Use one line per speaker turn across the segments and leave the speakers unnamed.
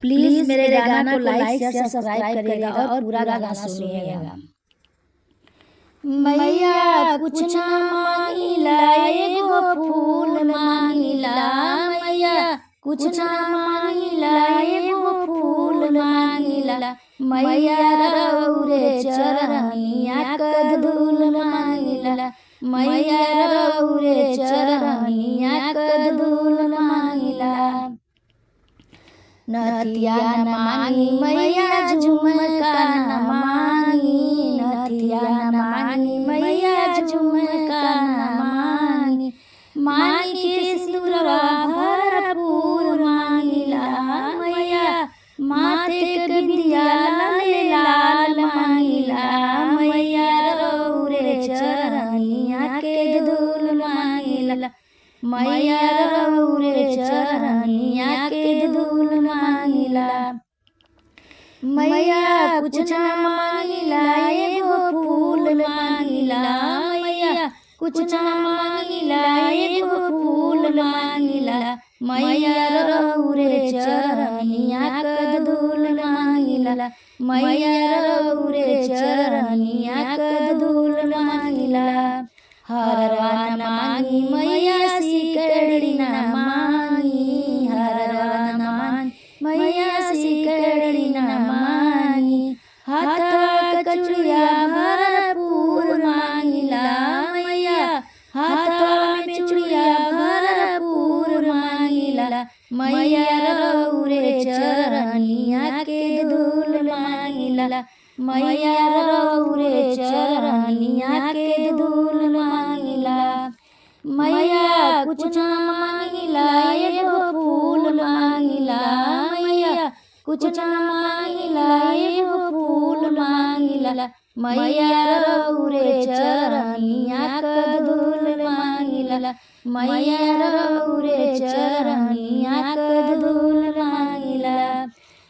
Please मेरे गाना को लाइक शेयर सब्सक्राइब करिएगा और पूरा गाना सुनिएगा। मैया कुछ ना मांगिला एगो फूल मांगिला, मैया कुछ ना मांगिला एगो फूल मांगिला, मैया रउरे चरनिया क धूल मांगिला, मैया रउरे चरनिया क धूल मांगिला। नथिया न मांगी मैया झुमका न मांगी, नथिया न मांगी मैया झुमका न मांगी, मांगी के सिंदूरवा भरपूर मांगिला, मैया माथे के बिंदिया लाल लाल मांगिला, मैया रउरे चरनिया के धूल मांगिला, मैया रउरे चरनिया के धूल मांगिला। मैया कुछ ना मांगिला एगो फूल मांगिला, मैया कुछ ना मांगिला एगो फूल मांगिला, मैया रउरे चरनिया क धूल मांगिला, मैया रउरे चरनिया क धूल मांगिला। हरवा न मांगी मैया सिकड़ी न मांगी, हरवा न मांगी मैया सिकड़ी न मांगी, हाथवा क चूड़िया भरपूर मांगिला, मैया हाथवा में चूड़िया भरपूर मांगिला, मैया रउरे चरनिया के धूल मांगिला, मैया रउरे चरनिया के धूल मांगिला। मैया कुछ ना मांगिला एगो फूल मांगिला, मैया कुछ ना मांगिला एगो फूल मांगिला, मैया रउरे चरनिया क धूल मांगिला, मैया रउरे चरनिया क धूल मांगिला।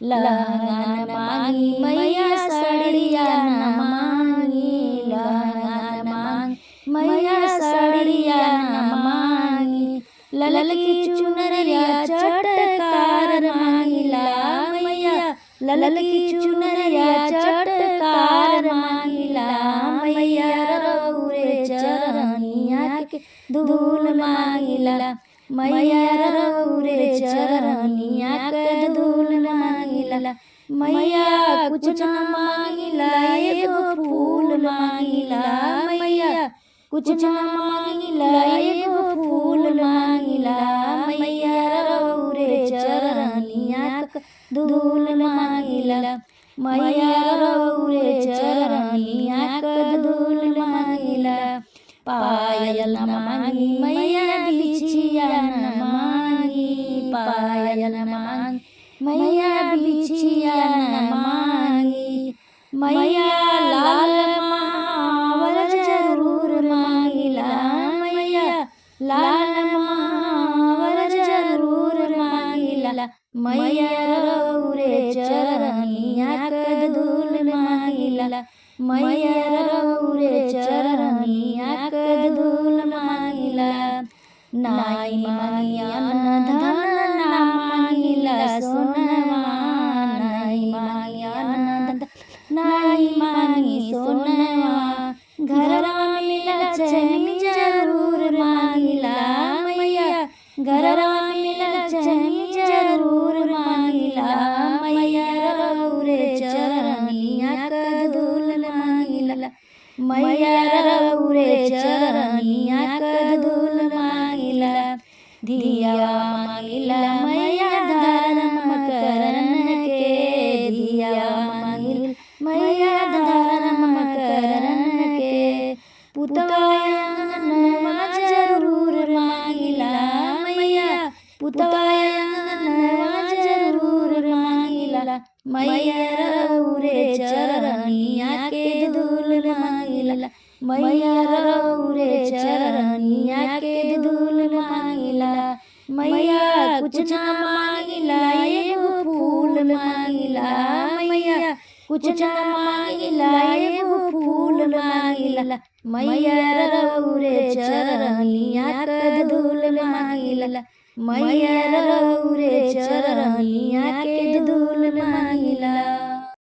लहंगा न मांगी मैया साड़िया न मांगी, लहंगा न मांगी मैया साड़िया न मांगी, ललकी चुनरिया चटकार मांगिला, मैया ललकी चुनरिया चटकार मांगिला, मैया रउरे चरनिया के धूल मांगिला, मैया रउरे चरनिया के धूल मांगिला। मैया कुछ ना मांगिला एगो फूल मांगिला, मैया कुछ ना मांगिला एगो फूल मांगिला, मैया रउरे चरनिया क धूल मांगिला, मैया रउरे चरनिया क धूल मांगिला। पायल न मांगी मैया बिछिया न मांगी, पायल न मांगी मैया बिछिया न मांगी, मैया लाल महावर जरूर मांगिला, मैया लाल महावर जरूर मांगिला, मैया रउरे चरनिया क धूल मांगिला, मैया रउरे चरनिया क धूल मांगिला। नाई मांगिया न धन ना मांगिला सोनवा, नाई मांगिया न धन नाई मांगी सोनवा, घरवा मिला चैनी जरूर मांगिला, मैया घरवा मिला चैनी जरूर मांगिला, मैया रउरे चरनिया क धूल मांगिला, मैया रउरे चरनिया क धूल मांगिला। धिया मांगिला मैया धर्म करन के, धिया मांगिला मैया धर्म करन के, पुतवा अंगनवा जरूर मांगिला, मैया पुतवा अंगनवा जरूर मांगिला, मैया रउरे चरनिया के धूल मांगिला, मैया रउरे चरनिया के धूल मांगिला। मैया कुछ ना मांगिला एगो फूल मांगिला, मैया कुछ ना मांगिला एगो फूल मांगिला, मैया रउरे चरनिया क धूल मांगिला, मैया रउरे चरनिया के धूल माला।